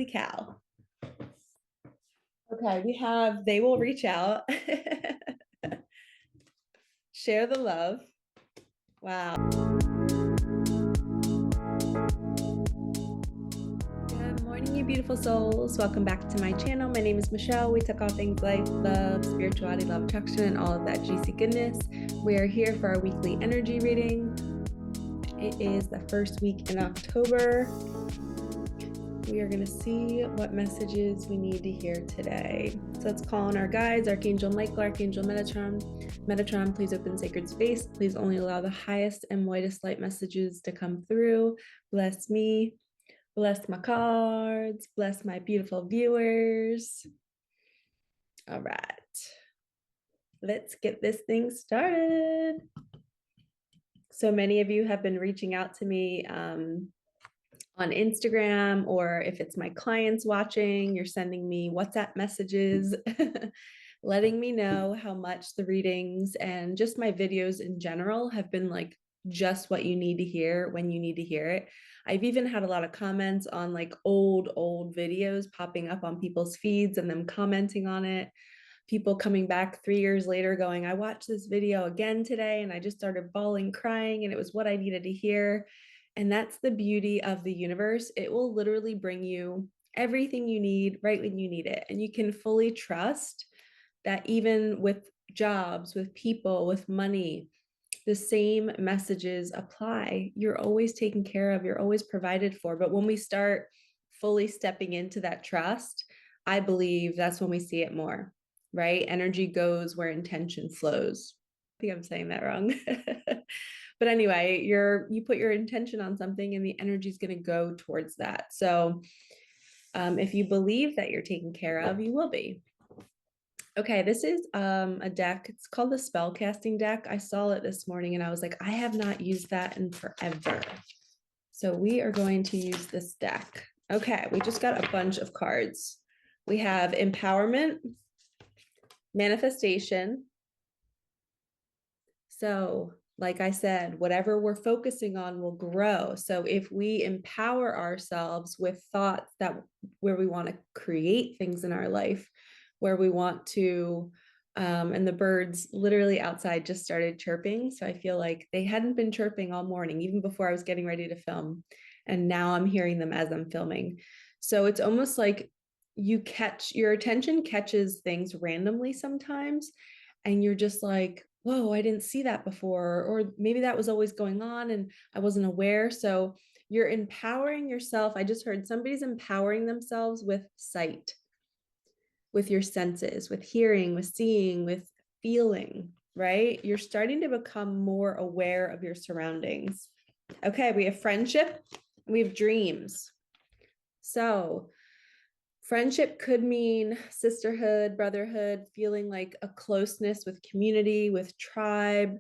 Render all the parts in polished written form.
Holy cow. Okay, we have they will reach out. Share the love. Wow. Good morning, you beautiful souls. Welcome back to my channel. My name is Michelle. We talk all things life, love, spirituality, love, attraction, and all of that juicy goodness. We are here for our weekly energy reading. It is the first week in October. We are going to see what messages we need to hear today. So let's call on our guides, Archangel Michael, Archangel Metatron. Metatron, please open sacred space. Please only allow the highest and whitest light messages to come through. Bless me. Bless my cards. Bless my beautiful viewers. All right. Let's get this thing started. So many of you have been reaching out to me on Instagram, or if it's my clients watching, you're sending me WhatsApp messages, letting me know how much the readings and just my videos in general have been like just what you need to hear when you need to hear it. I've even had a lot of comments on like old videos popping up on people's feeds and them commenting on it. People coming back 3 years later going, I watched this video again today and I just started bawling, crying, and it was what I needed to hear. And that's the beauty of the universe. It will literally bring you everything you need right when you need it. And you can fully trust that even with jobs, with people, with money, the same messages apply. You're always taken care of, you're always provided for. But when we start fully stepping into that trust, I believe that's when we see it more, right? Energy goes where intention flows. I think I'm saying that wrong. But anyway, you put your intention on something and the energy is going to go towards that. So if you believe that you're taken care of, you will be. Okay, this is a deck. It's called the spell casting deck. I saw it this morning and I was like, I have not used that in forever. So we are going to use this deck. Okay, we just got a bunch of cards. We have empowerment, manifestation. So like I said, whatever we're focusing on will grow. So if we empower ourselves with thoughts that where we want to create things in our life, where we want to, and the birds literally outside just started chirping. So I feel like they hadn't been chirping all morning, even before I was getting ready to film. And now I'm hearing them as I'm filming. So it's almost like your attention catches things randomly sometimes. And you're just like, whoa, I didn't see that before. Or maybe that was always going on and I wasn't aware. So you're empowering yourself. I just heard somebody's empowering themselves with sight, with your senses, with hearing, with seeing, with feeling, right? You're starting to become more aware of your surroundings. Okay, we have friendship, we have dreams. So friendship could mean sisterhood, brotherhood, feeling like a closeness with community, with tribe.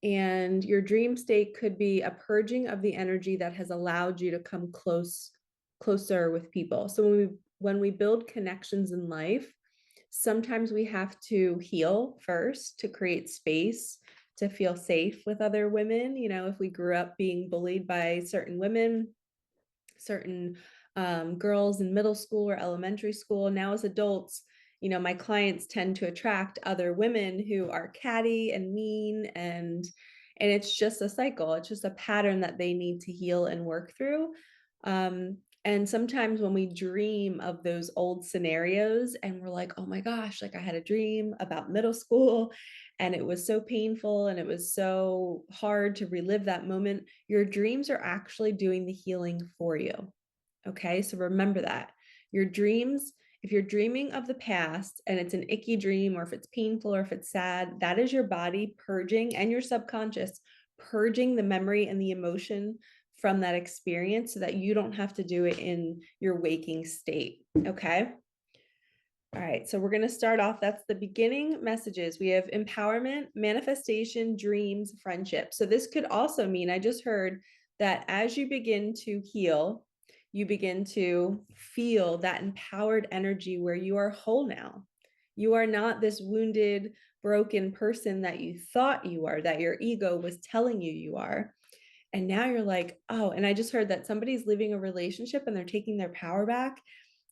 And your dream state could be a purging of the energy that has allowed you to come closer with people. So when we build connections in life, sometimes we have to heal first to create space to feel safe with other women. You know, if we grew up being bullied by certain women, certain girls in middle school or elementary school, now as adults, you know, my clients tend to attract other women who are catty and mean, and it's just a cycle. It's just a pattern that they need to heal and work through. And sometimes when we dream of those old scenarios and we're like, oh my gosh, like I had a dream about middle school and it was so painful and it was so hard to relive that moment, your dreams are actually doing the healing for you. Okay, so remember that. Your dreams, if you're dreaming of the past and it's an icky dream, or if it's painful or if it's sad, that is your body purging, and your subconscious purging the memory and the emotion from that experience so that you don't have to do it in your waking state. Okay. All right, so we're going to start off. That's the beginning messages. We have empowerment, manifestation, dreams, friendship. So this could also mean, I just heard that as you begin to heal, you begin to feel that empowered energy where you are whole now. You are not this wounded, broken person that you thought you are, that your ego was telling you you are. And now you're like, oh, and I just heard that somebody's leaving a relationship and they're taking their power back.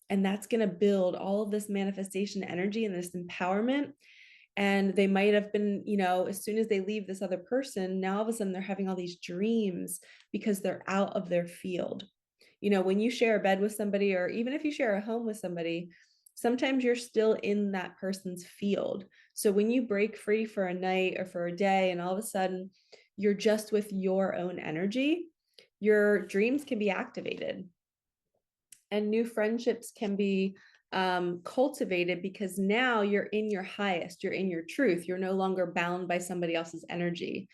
And that's going to build all of this manifestation energy and this empowerment. And they might have been, as soon as they leave this other person, now all of a sudden they're having all these dreams because they're out of their field. When you share a bed with somebody, or even if you share a home with somebody, sometimes you're still in that person's field. So when you break free for a night or for a day, and all of a sudden you're just with your own energy, your dreams can be activated and new friendships can be cultivated, because now you're in your highest, you're in your truth, you're no longer bound by somebody else's energy.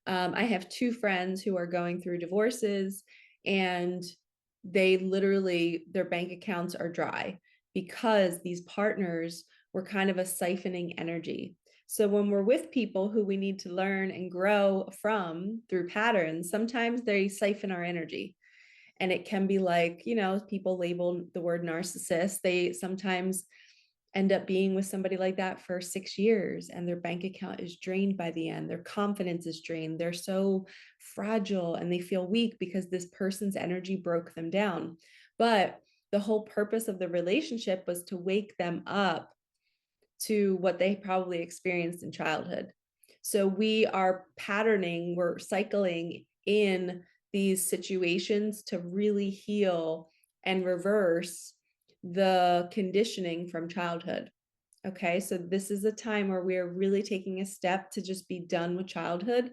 I have two friends who are going through divorces, and they literally, their bank accounts are dry because these partners were kind of a siphoning energy. So when we're with people who we need to learn and grow from through patterns, sometimes they siphon our energy. And it can be like, people label the word narcissist. They sometimes end up being with somebody like that for 6 years, and their bank account is drained by the end. Their confidence is drained. They're so fragile and they feel weak because this person's energy broke them down. But the whole purpose of the relationship was to wake them up to what they probably experienced in childhood. So we are patterning, we're cycling in these situations to really heal and reverse the conditioning from childhood. Okay, so this is a time where we are really taking a step to just be done with childhood,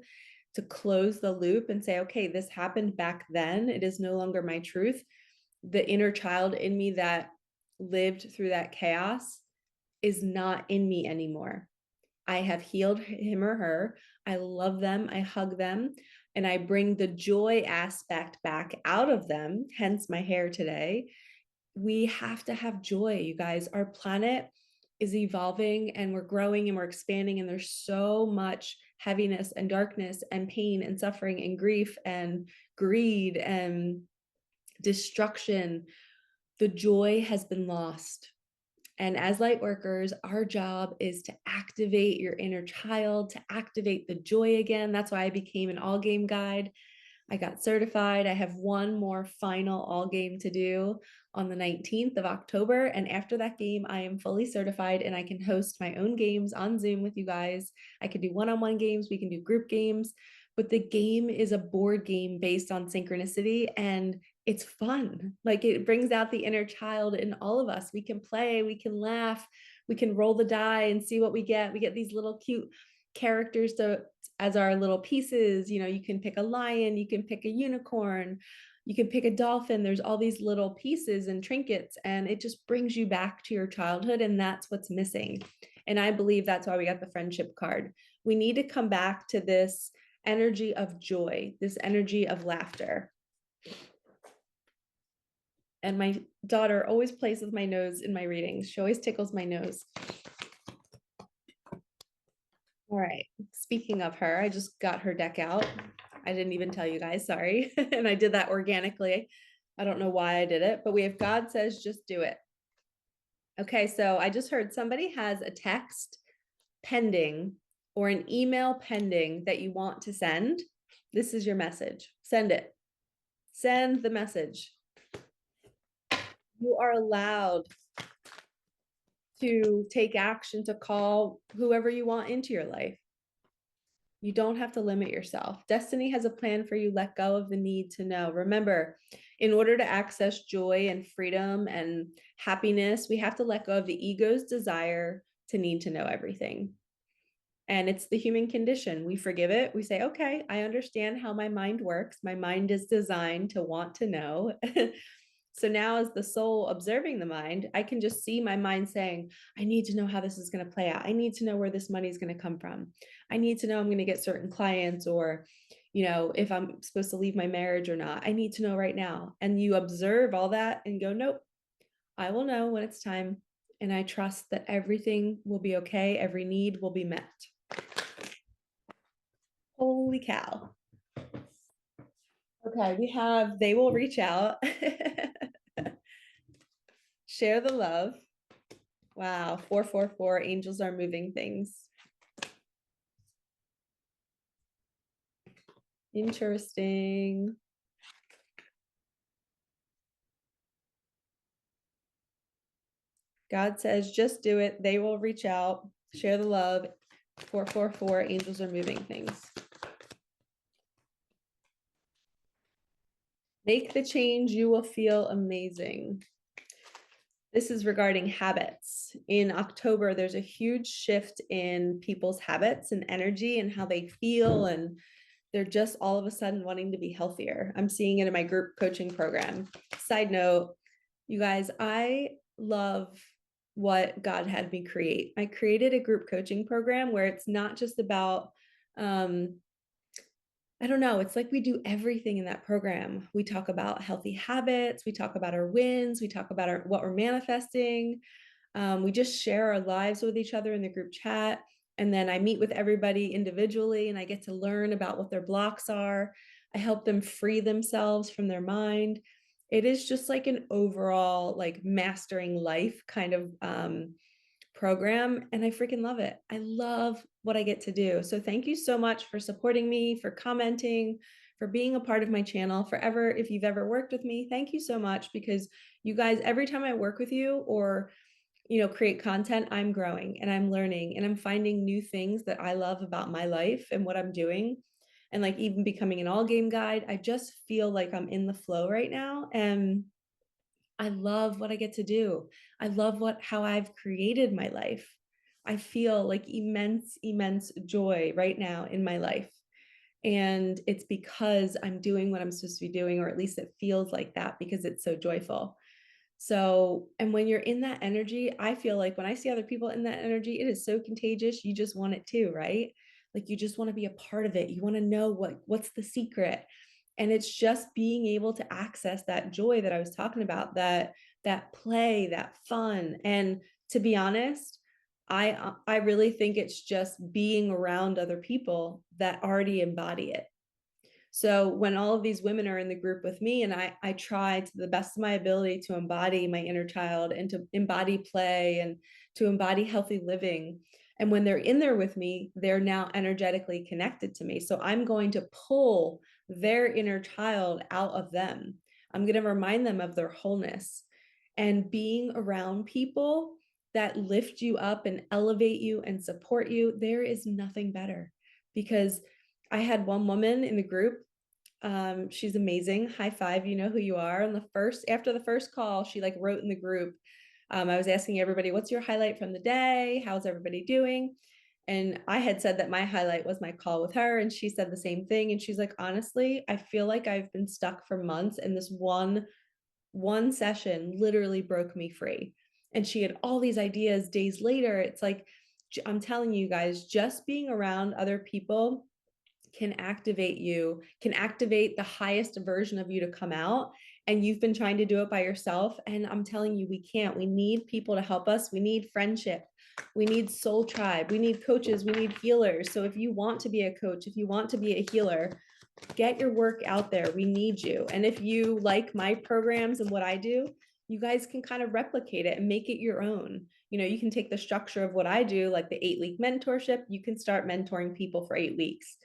to close the loop and say, okay, this happened back then. It is no longer my truth. The inner child in me that lived through that chaos is not in me anymore. I have healed him or her. I love them. I hug them. And I bring the joy aspect back out of them, hence my hair today. We have to have joy, you guys. Our planet is evolving and we're growing and we're expanding. And there's so much heaviness and darkness and pain and suffering and grief and greed and destruction. The joy has been lost. And as light workers, our job is to activate your inner child, to activate the joy again. That's why I became an all game guide. I got certified. I have one more final all game to do on the 19th of October. And after that game, I am fully certified and I can host my own games on Zoom with you guys. I can do one-on-one games. We can do group games, but the game is a board game based on synchronicity, and it's fun. Like, it brings out the inner child in all of us. We can play, we can laugh, we can roll the die and see what we get. We get these little cute characters to as our little pieces. You can pick a lion, you can pick a unicorn, you can pick a dolphin. There's all these little pieces and trinkets, and it just brings you back to your childhood, and that's what's missing. And I believe that's why we got the friendship card. We need to come back to this energy of joy, this energy of laughter. And my daughter always plays with my nose in my readings. She always tickles my nose. All right. Speaking of her, I just got her deck out. I didn't even tell you guys, sorry. And I did that organically. I don't know why I did it, but we have God says, just do it. Okay, so I just heard somebody has a text pending or an email pending that you want to send. This is your message. Send it. Send the message. You are allowed to take action, to call whoever you want into your life. You don't have to limit yourself. Destiny has a plan for you. Let go of the need to know. Remember, in order to access joy and freedom and happiness, we have to let go of the ego's desire to need to know everything. And it's the human condition. We forgive it. We say, okay, I understand how my mind works. My mind is designed to want to know. So now, as the soul observing the mind, I can just see my mind saying, I need to know how this is going to play out. I need to know where this money is going to come from. I need to know I'm going to get certain clients, or, if I'm supposed to leave my marriage or not. I need to know right now. And you observe all that and go, nope, I will know when it's time. And I trust that everything will be okay. Every need will be met. Holy cow. Okay, we have, they will reach out. Share the love. Wow, 444, angels are moving things. Interesting. God says, just do it. They will reach out. Share the love. 444, angels are moving things. Make the change. You will feel amazing. This is regarding habits. In October, there's a huge shift in people's habits and energy and how they feel, and they're just all of a sudden wanting to be healthier. I'm seeing it in my group coaching program. Side note, you guys, I love what God had me create. I created a group coaching program where it's not just about I don't know. It's like we do everything in that program. We talk about healthy habits. We talk about our wins. We talk about what we're manifesting. We just share our lives with each other in the group chat. And then I meet with everybody individually and I get to learn about what their blocks are. I help them free themselves from their mind. It is just like an overall, like mastering life kind of program. And I freaking love it. I love what I get to do. So thank you so much for supporting me, for commenting, for being a part of my channel forever. If you've ever worked with me, thank you so much, because you guys, every time I work with you or create content, I'm growing and I'm learning and I'm finding new things that I love about my life and what I'm doing. And like even becoming an all game guide, I just feel like I'm in the flow right now. And I love what I get to do. I love how I've created my life. I feel like immense joy right now in my life. And it's because I'm doing what I'm supposed to be doing, or at least it feels like that because it's so joyful. So, and when you're in that energy, I feel like when I see other people in that energy, it is so contagious. You just want it too, right? Like you just want to be a part of it. You want to know what's the secret. And it's just being able to access that joy that I was talking about, that play, that fun. And to be honest, I really think it's just being around other people that already embody it. So when all of these women are in the group with me, and I try to the best of my ability to embody my inner child and to embody play and to embody healthy living. And when they're in there with me, they're now energetically connected to me. So I'm going to pull their inner child out of them. I'm going to remind them of their wholeness. And being around people that lift you up and elevate you and support you, there is nothing better. Because I had one woman in the group. She's amazing. High five, you know who you are. And after the first call, she like wrote in the group. I was asking everybody, what's your highlight from the day? How's everybody doing? And I had said that my highlight was my call with her. And she said the same thing. And she's like, honestly, I feel like I've been stuck for months. And this one session literally broke me free. And she had all these ideas days later. It's like, I'm telling you guys, just being around other people can activate the highest version of you to come out. And you've been trying to do it by yourself. And I'm telling you, we can't. We need people to help us. We need friendship. We need soul tribe. We need coaches. We need healers. So if you want to be a coach, if you want to be a healer, get your work out there. We need you. And if you like my programs and what I do, you guys can kind of replicate it and make it your own. You can take the structure of what I do, like the 8-week mentorship. You can start mentoring people for 8 weeks,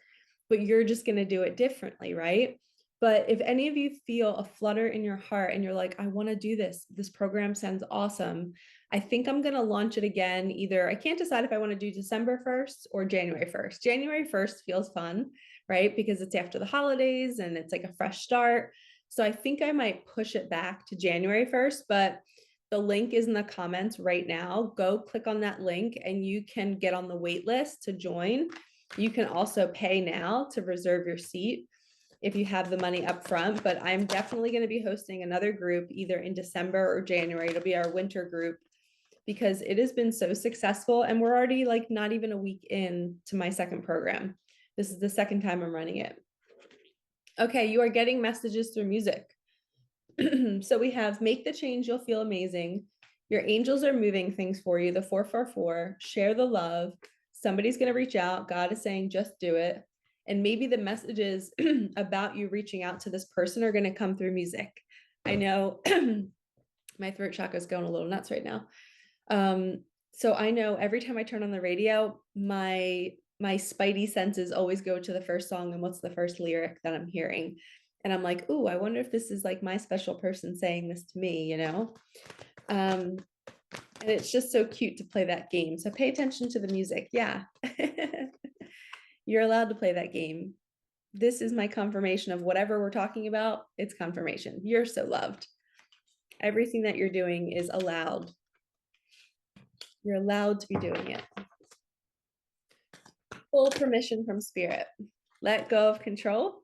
but you're just going to do it differently, right? But if any of you feel a flutter in your heart and you're like, I want to do this program sounds awesome, I think I'm going to launch it again. Either I can't decide if I want to do December 1st or January 1st. January 1st feels fun, right? Because it's after the holidays and it's like a fresh start. So I think I might push it back to January 1st, but the link is in the comments right now. Go click on that link and you can get on the wait list to join. You can also pay now to reserve your seat if you have the money up front, but I'm definitely going to be hosting another group either in December or January. It'll be our winter group because it has been so successful and we're already like not even a week in to my second program. This is the second time I'm running it. Okay, you are getting messages through music. So we have make the change, you'll feel amazing. Your angels are moving things for you. The 444, share the love. Somebody's going to reach out. God is saying, just do it. And maybe the messages about you reaching out to this person are going to come through music. I know my throat chakra is going a little nuts right now. So I know every time I turn on the radio, my my spidey senses always go to the first song and what's the first lyric that I'm hearing. And I'm like, ooh, I wonder if this is like my special person saying this to me, you know? And it's just so cute to play that game. So pay attention to the music. Yeah. You're allowed to play that game. This is my confirmation of whatever we're talking about. It's confirmation. You're so loved. Everything that you're doing is allowed. You're allowed to be doing it. Full permission from spirit. Let go of control.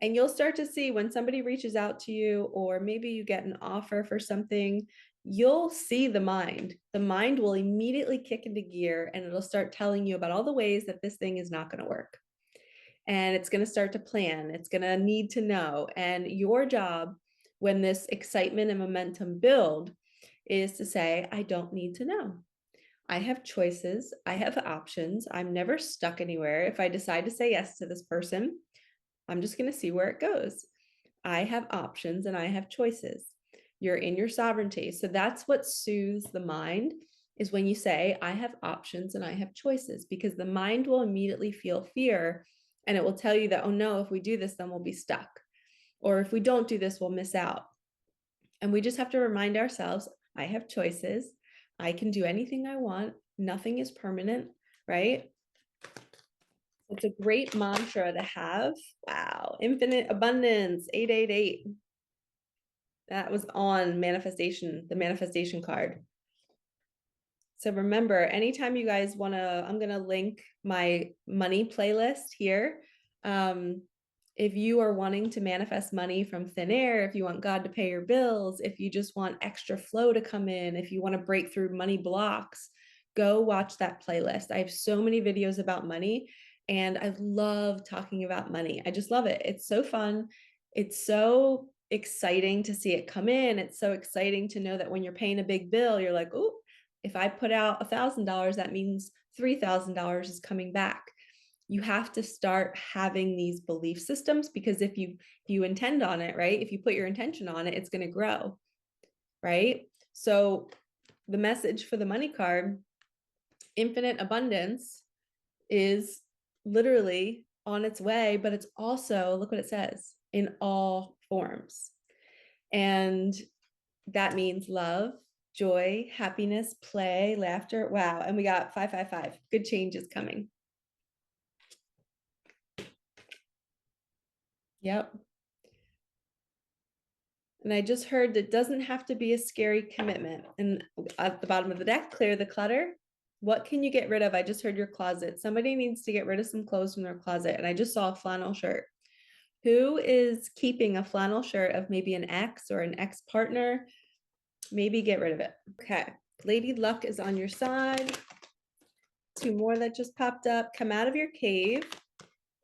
And you'll start to see when somebody reaches out to you, or maybe you get an offer for something, you'll see the mind. The mind will immediately kick into gear and it'll start telling you about all the ways that this thing is not going to work. And it's going to start to plan. It's going to need to know. And your job, when this excitement and momentum build, is to say, I don't need to know. I have choices. I have options. I'm never stuck anywhere. If I decide to say yes to this person, I'm just going to see where it goes. I have options and I have choices. You're in your sovereignty. So that's what soothes the mind, is when you say, I have options and I have choices, because the mind will immediately feel fear and it will tell you that, oh no, if we do this, then we'll be stuck. Or if we don't do this, we'll miss out. And we just have to remind ourselves, I have choices. I can do anything I want. Nothing is permanent, right? It's a great mantra to have. Wow. Infinite abundance, 888. That was on manifestation, the manifestation card. So remember, anytime you guys want to, I'm going to link my money playlist here. If you are wanting to manifest money from thin air, if you want God to pay your bills, if you just want extra flow to come in, if you want to break through money blocks, go watch that playlist. I have so many videos about money and I love talking about money. I just love it. It's so fun. It's so exciting to see it come in. It's so exciting to know that when you're paying a big bill, you're like, oh, if I put out $1,000, that means $3,000 is coming back. You have to start having these belief systems, because if you intend on it, right? If you put your intention on it, it's going to grow, right? So the message for the money card, infinite abundance, is literally on its way, but it's also, look what it says, in all forms. And that means love, joy, happiness, play, laughter. Wow. And we got 555. Good change is coming. Yep. And I just heard that doesn't have to be a scary commitment. And at the bottom of the deck, clear the clutter. What can you get rid of? I just heard your closet. Somebody needs to get rid of some clothes from their closet. And I just saw a flannel shirt. Who is keeping a flannel shirt of maybe an ex or an ex-partner? Maybe get rid of it. Okay. Lady Luck is on your side. Two more that just popped up. Come out of your cave,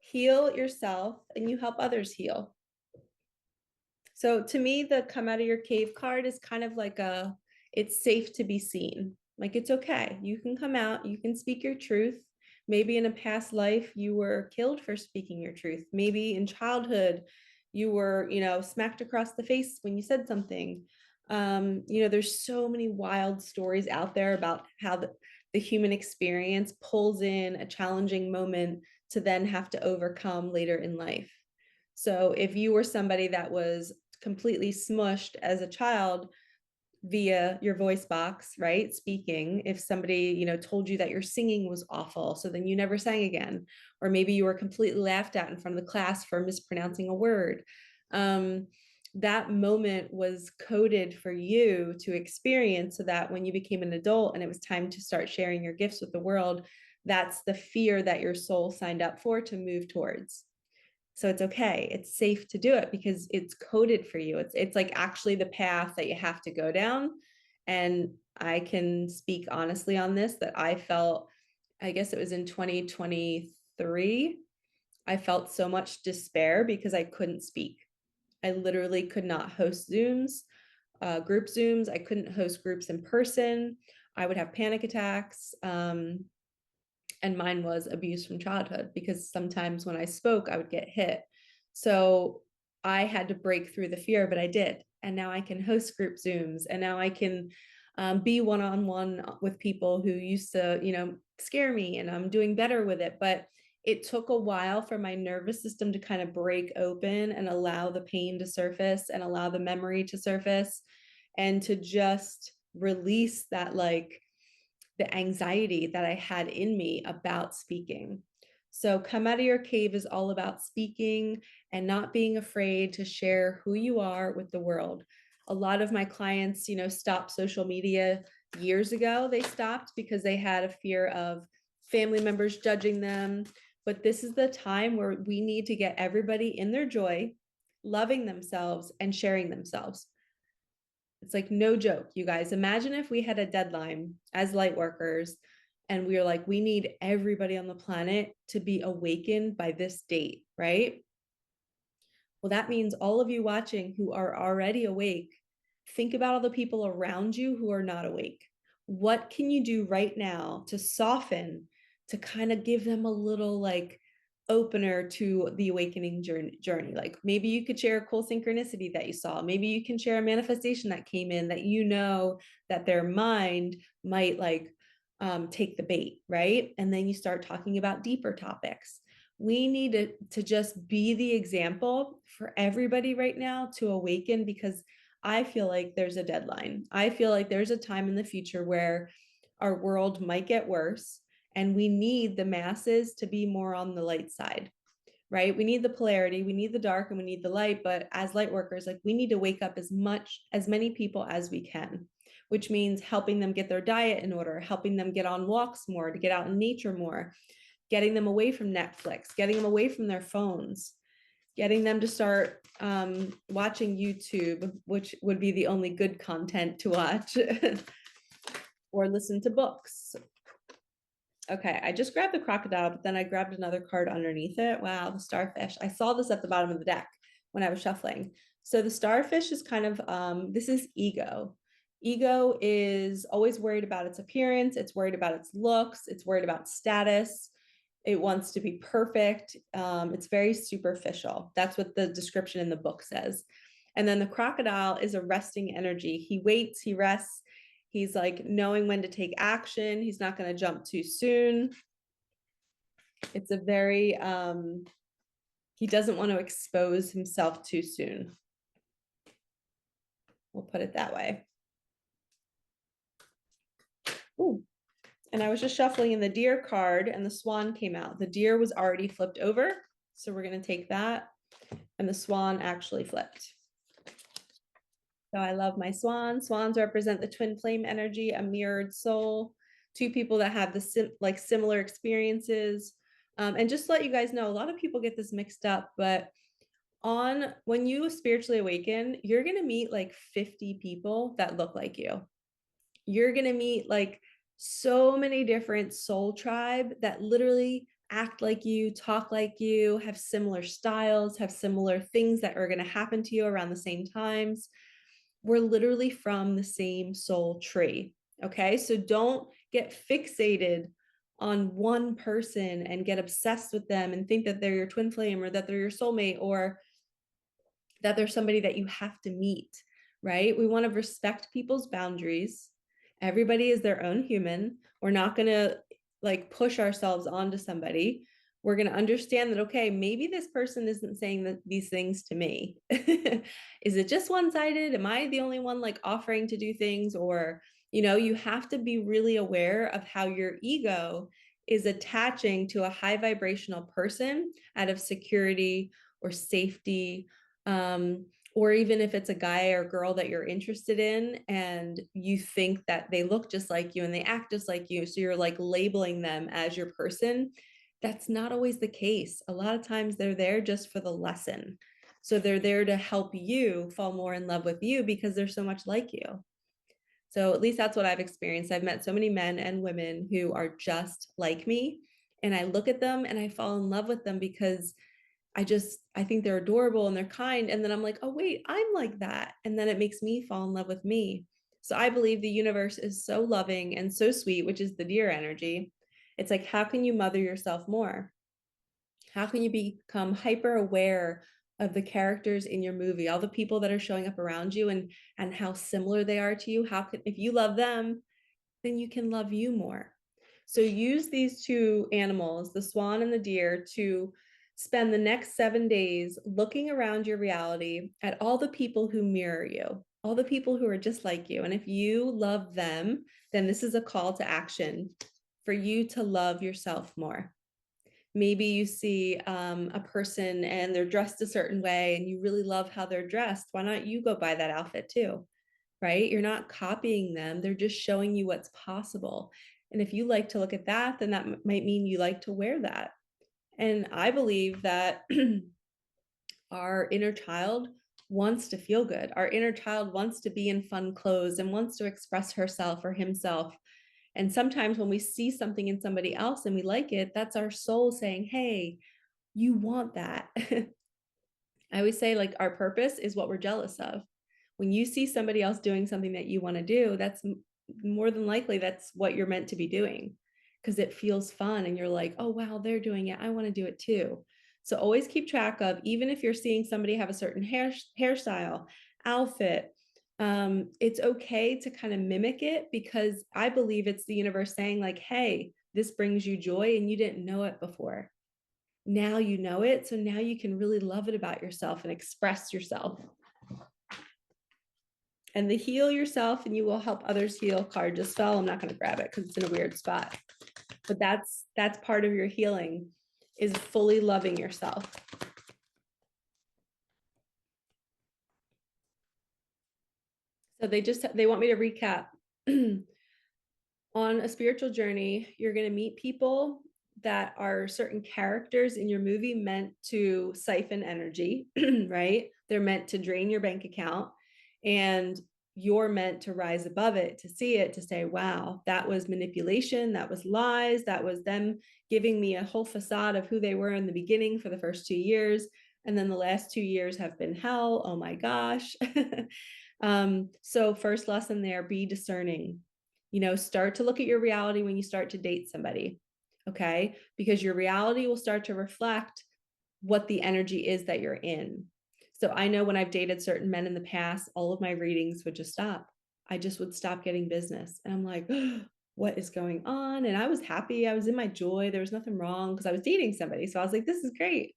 heal yourself, and you help others heal. So to me, the come out of your cave card is kind of like it's safe to be seen. Like, it's okay. You can come out, you can speak your truth. Maybe in a past life, you were killed for speaking your truth. Maybe in childhood, you were, smacked across the face when you said something. There's so many wild stories out there about how the human experience pulls in a challenging moment to then have to overcome later in life. So if you were somebody that was completely smushed as a child via your voice box, right? Speaking, if somebody, told you that your singing was awful, so then you never sang again, or maybe you were completely laughed at in front of the class for mispronouncing a word. That moment was coded for you to experience, so that when you became an adult and it was time to start sharing your gifts with the world, that's the fear that your soul signed up for to move towards. So it's okay. It's safe to do it because it's coded for you. It's like actually the path that you have to go down. And I can speak honestly on this, that I felt, I guess it was in 2023, I felt so much despair because I couldn't speak. I literally could not host Zooms, group Zooms. I couldn't host groups in person. I would have panic attacks. And mine was abuse from childhood, because sometimes when I spoke, I would get hit. So I had to break through the fear, but I did. And now I can host group Zooms, and now I can be one-on-one with people who used to, scare me and I'm doing better with it. But it took a while for my nervous system to kind of break open and allow the pain to surface and allow the memory to surface and to just release that, like, the anxiety that I had in me about speaking. So, Come Out of Your Cave is all about speaking and not being afraid to share who you are with the world. A lot of my clients, stopped social media years ago. They stopped because they had a fear of family members judging them. But this is the time where we need to get everybody in their joy, loving themselves, and sharing themselves. It's like no joke, you guys. Imagine if we had a deadline as light workers and we are like, we need everybody on the planet to be awakened by this date, right? Well, that means all of you watching who are already awake, think about all the people around you who are not awake. What can you do right now to soften, to kind of give them a little like opener to the awakening journey? Like maybe you could share a cool synchronicity that you saw. Maybe you can share a manifestation that came in that that their mind might like take the bait, right? And then you start talking about deeper topics. We need to just be the example for everybody right now to awaken, because I feel like there's a deadline. I feel like there's a time in the future where our world might get worse and we need the masses to be more on the light side, right? We need the polarity, we need the dark, and we need the light. But as light workers, like, we need to wake up as many people as we can, which means helping them get their diet in order, helping them get on walks more, to get out in nature more, getting them away from Netflix, getting them away from their phones, getting them to start watching YouTube, which would be the only good content to watch, or listen to books. Okay, I just grabbed the crocodile, but then I grabbed another card underneath it. Wow, the starfish. I saw this at the bottom of the deck when I was shuffling. So the starfish is kind of, this is ego. Ego is always worried about its appearance. It's worried about its looks. It's worried about status. It wants to be perfect. It's very superficial. That's what the description in the book says. And then the crocodile is a resting energy. He waits, he rests. He's like knowing when to take action. He's not going to jump too soon. It's a very, he doesn't want to expose himself too soon. We'll put it that way. Ooh. And I was just shuffling in the deer card and the swan came out. The deer was already flipped over. So we're going to take that. And the swan actually flipped. So I love my swan. Swans represent the twin flame energy, a mirrored soul, two people that have the similar experiences. And just to let you guys know, a lot of people get this mixed up, but when you spiritually awaken, you're going to meet like 50 people that look like you. You're going to meet like so many different soul tribe that literally act like you, talk like you, have similar styles, have similar things that are going to happen to you around the same times. We're literally from the same soul tree. Okay. So don't get fixated on one person and get obsessed with them and think that they're your twin flame or that they're your soulmate or that they're somebody that you have to meet, right? We want to respect people's boundaries. Everybody is their own human. We're not going to like push ourselves onto somebody. We're going to understand that, okay, maybe this person isn't saying these things to me. Is it just one-sided? Am I the only one like offering to do things? Or, you have to be really aware of how your ego is attaching to a high vibrational person out of security or safety, or even if it's a guy or girl that you're interested in and you think that they look just like you and they act just like you, so you're like labeling them as your person. That's not always the case. A lot of times they're there just for the lesson. So they're there to help you fall more in love with you because they're so much like you. So at least that's what I've experienced. I've met so many men and women who are just like me, and I look at them and I fall in love with them because I think they're adorable and they're kind. And then I'm like, oh, wait, I'm like that. And then it makes me fall in love with me. So I believe the universe is so loving and so sweet, which is the deer energy. It's like, how can you mother yourself more? How can you become hyper aware of the characters in your movie, all the people that are showing up around you and how similar they are to you? If you love them, then you can love you more. So use these two animals, the swan and the deer, to spend the next 7 days looking around your reality at all the people who mirror you, all the people who are just like you. And if you love them, then this is a call to action for you to love yourself more. Maybe you see a person and they're dressed a certain way and you really love how they're dressed. Why not you go buy that outfit too? Right? You're not copying them. They're just showing you what's possible. And if you like to look at that, then that might mean you like to wear that. And I believe that our inner child wants to feel good. Our inner child wants to be in fun clothes and wants to express herself or himself. And sometimes when we see something in somebody else and we like it, that's our soul saying, hey, you want that. I always say, like, our purpose is what we're jealous of. When you see somebody else doing something that you want to do, that's more than likely that's what you're meant to be doing, because it feels fun and you're like, oh, wow, they're doing it. I want to do it too. So always keep track of, even if you're seeing somebody have a certain hairstyle, outfit, it's okay to kind of mimic it, because I believe it's the universe saying, like, hey, this brings you joy and you didn't know it before. Now you know it. So now you can really love it about yourself and express yourself. And the heal yourself and you will help others heal card just fell. I'm not going to grab it because it's in a weird spot. But that's part of your healing, is fully loving yourself. So they want me to recap. On a spiritual journey, you're going to meet people that are certain characters in your movie meant to siphon energy, right? They're meant to drain your bank account, and you're meant to rise above it, to see it, to say, wow, that was manipulation, that was lies, that was them giving me a whole facade of who they were in the beginning for the first 2 years. And then the last 2 years have been hell. Oh my gosh. So first lesson there, be discerning. Start to look at your reality when you start to date somebody, okay? Because your reality will start to reflect what the energy is that you're in. So I know when I've dated certain men in the past, all of my readings would just stop. I just would stop getting business. And I'm like, what is going on? And I was happy. I was in my joy. There was nothing wrong because I was dating somebody. So I was like, this is great.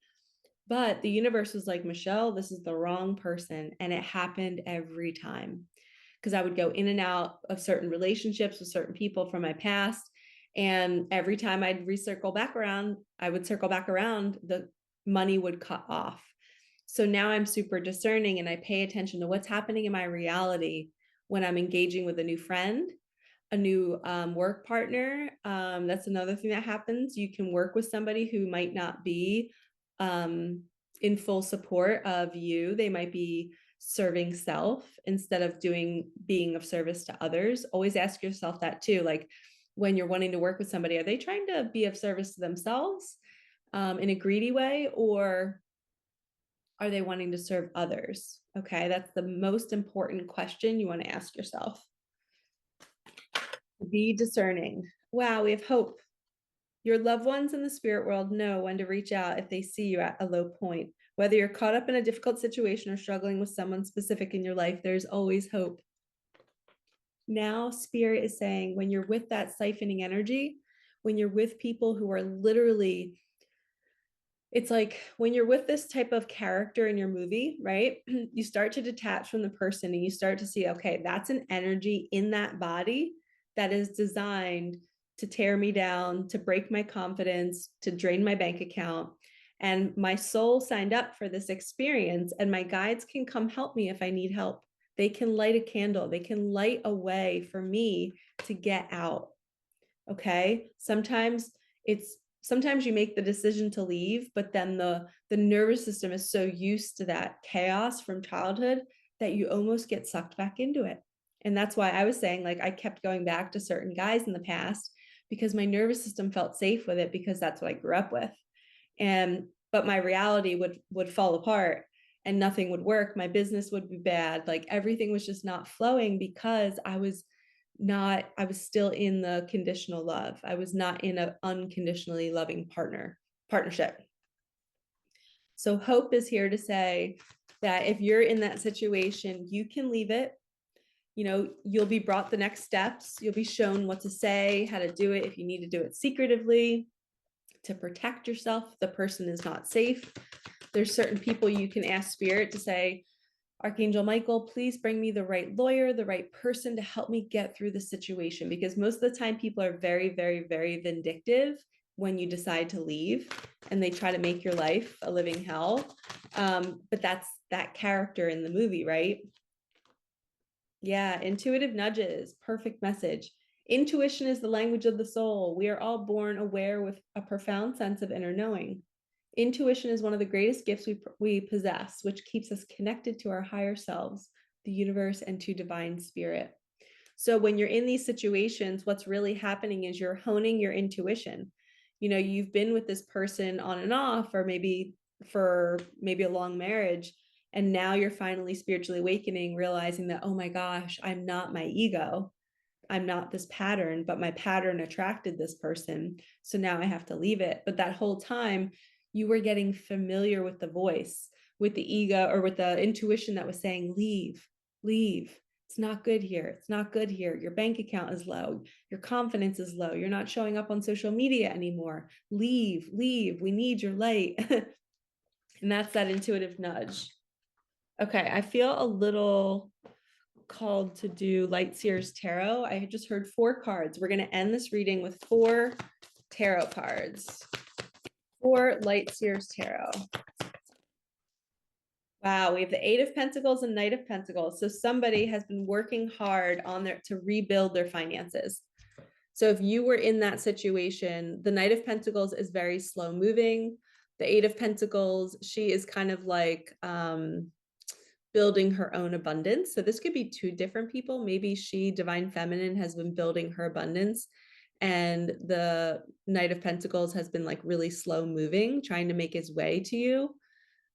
But the universe was like, Michelle, this is the wrong person. And it happened every time, because I would go in and out of certain relationships with certain people from my past. And every time I'd recircle back around, I would circle back around, the money would cut off. So now I'm super discerning and I pay attention to what's happening in my reality when I'm engaging with a new friend, a new work partner. That's another thing that happens. You can work with somebody who might not be in full support of you. They might be serving self instead of being of service to others. Always ask yourself that too. Like, when you're wanting to work with somebody, are they trying to be of service to themselves in a greedy way, or are they wanting to serve others? Okay, that's the most important question you want to ask yourself. Be discerning. Wow, we have hope. Your loved ones in the spirit world know when to reach out if they see you at a low point. Whether you're caught up in a difficult situation or struggling with someone specific in your life, there's always hope. Now, spirit is saying, when you're with that siphoning energy, when you're with people who are literally, it's like when you're with this type of character in your movie, right? You start to detach from the person and you start to see, okay, that's an energy in that body that is designed to tear me down, to break my confidence, to drain my bank account. And my soul signed up for this experience, and my guides can come help me if I need help. They can light a candle, they can light a way for me to get out. Okay. Sometimes you make the decision to leave, but then the nervous system is so used to that chaos from childhood that you almost get sucked back into it. And that's why I was saying, like, I kept going back to certain guys in the past because my nervous system felt safe with it, because that's what I grew up with. But my reality would fall apart and nothing would work. My business would be bad. Like, everything was just not flowing because I was still in the conditional love. I was not in an unconditionally loving partnership. So hope is here to say that if you're in that situation, you can leave it. you'll be brought the next steps. You'll be shown what to say, how to do it, if you need to do it secretively to protect yourself. The person is not safe. There's certain people you can ask spirit to say, Archangel Michael, please bring me the right lawyer, the right person to help me get through the situation. Because most of the time, people are very, very, very vindictive when you decide to leave and they try to make your life a living hell. But that's that character in the movie, right? Yeah, intuitive nudges, perfect message. Intuition is the language of the soul. We are all born aware with a profound sense of inner knowing. Intuition is one of the greatest gifts we possess, which keeps us connected to our higher selves, the universe, and to divine spirit. So when you're in these situations, what's really happening is you're honing your intuition. You've been with this person on and off, or maybe for maybe a long marriage, and now you're finally spiritually awakening, realizing that, oh my gosh, I'm not my ego. I'm not this pattern, but my pattern attracted this person. So now I have to leave it. But that whole time, you were getting familiar with the voice, with the ego, or with the intuition that was saying, leave, leave. It's not good here. It's not good here. Your bank account is low. Your confidence is low. You're not showing up on social media anymore. Leave, leave. We need your light. And that's that intuitive nudge. Okay, I feel a little called to do Light Seers Tarot. I just heard 4 cards. We're going to end this reading with 4 tarot cards. 4 Light Seers Tarot. Wow, we have the 8 of Pentacles and Knight of Pentacles. So somebody has been working hard to rebuild their finances. So if you were in that situation, the Knight of Pentacles is very slow moving. The 8 of Pentacles, she is kind of like building her own abundance. So this could be 2 different people. Maybe she, Divine Feminine, has been building her abundance, and the Knight of Pentacles has been like really slow moving, trying to make his way to you.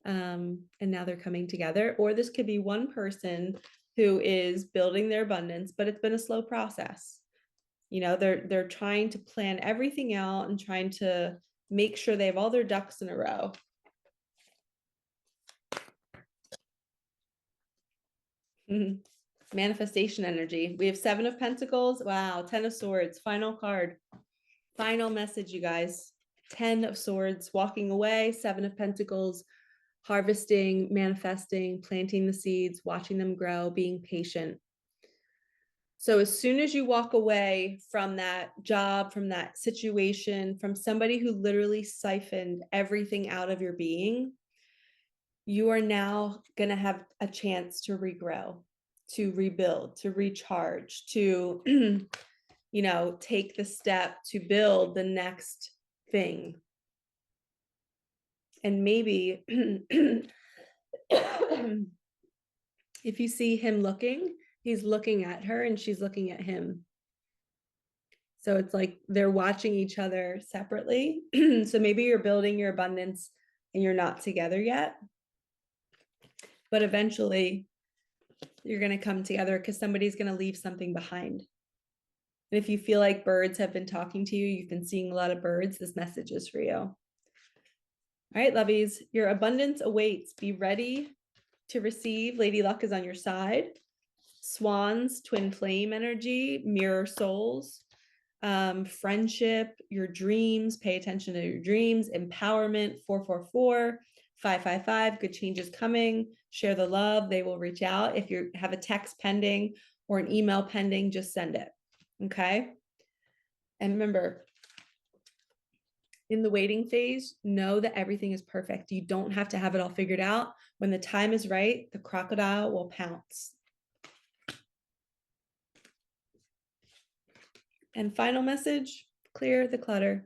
And now they're coming together. Or this could be one person who is building their abundance, but it's been a slow process. They're trying to plan everything out and trying to make sure they have all their ducks in a row. Manifestation energy. We have 7 of Pentacles. Wow. 10 of Swords. Final card. Final message, you guys. 10 of Swords. Walking away. 7 of Pentacles. Harvesting, manifesting, planting the seeds, watching them grow, being patient. So as soon as you walk away from that job, from that situation, from somebody who literally siphoned everything out of your being, you are now going to have a chance to regrow, to rebuild, to recharge, to, take the step to build the next thing. And maybe if you see him looking, he's looking at her and she's looking at him. So it's like they're watching each other separately. So maybe you're building your abundance and you're not together yet. But eventually you're going to come together because somebody's going to leave something behind. And if you feel like birds have been talking to you, you've been seeing a lot of birds, this message is for you. All right, lovies, your abundance awaits. Be ready to receive. Lady Luck is on your side. Swans, twin flame energy, mirror souls, friendship, your dreams, pay attention to your dreams, empowerment, 444, 555, good changes coming, share the love, they will reach out. If you have a text pending or an email pending, just send it, okay? And remember, in the waiting phase, know that everything is perfect. You don't have to have it all figured out. When the time is right, the crocodile will pounce. And final message, clear the clutter.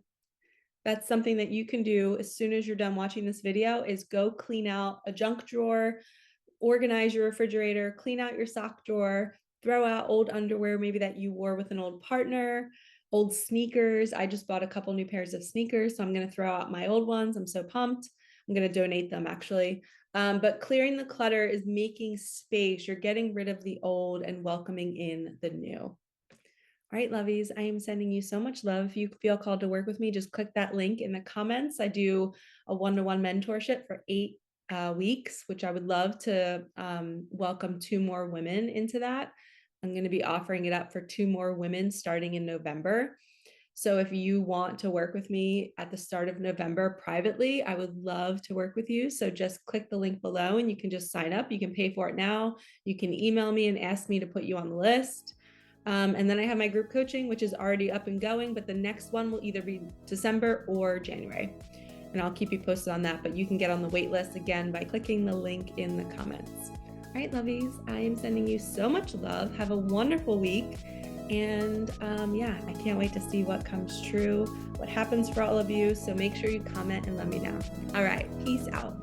That's something that you can do as soon as you're done watching this video, is go clean out a junk drawer, organize your refrigerator, clean out your sock drawer, throw out old underwear maybe that you wore with an old partner, old sneakers. I just bought a couple new pairs of sneakers, so I'm going to throw out my old ones. I'm so pumped. I'm going to donate them actually. But clearing the clutter is making space. You're getting rid of the old and welcoming in the new. All right, lovies, I am sending you so much love. If you feel called to work with me, just click that link in the comments. I do a one-to-one mentorship for 8 weeks, which I would love to welcome 2 more women into that. I'm going to be offering it up for 2 more women starting in November. So if you want to work with me at the start of November privately, I would love to work with you. So just click the link below and you can just sign up. You can pay for it now. You can email me and ask me to put you on the list. And then I have my group coaching, which is already up and going, but the next one will either be December or January. And I'll keep you posted on that, but you can get on the wait list again by clicking the link in the comments. All right, lovies, I am sending you so much love. Have a wonderful week. And yeah, I can't wait to see what comes true, what happens for all of you. So make sure you comment and let me know. All right, peace out.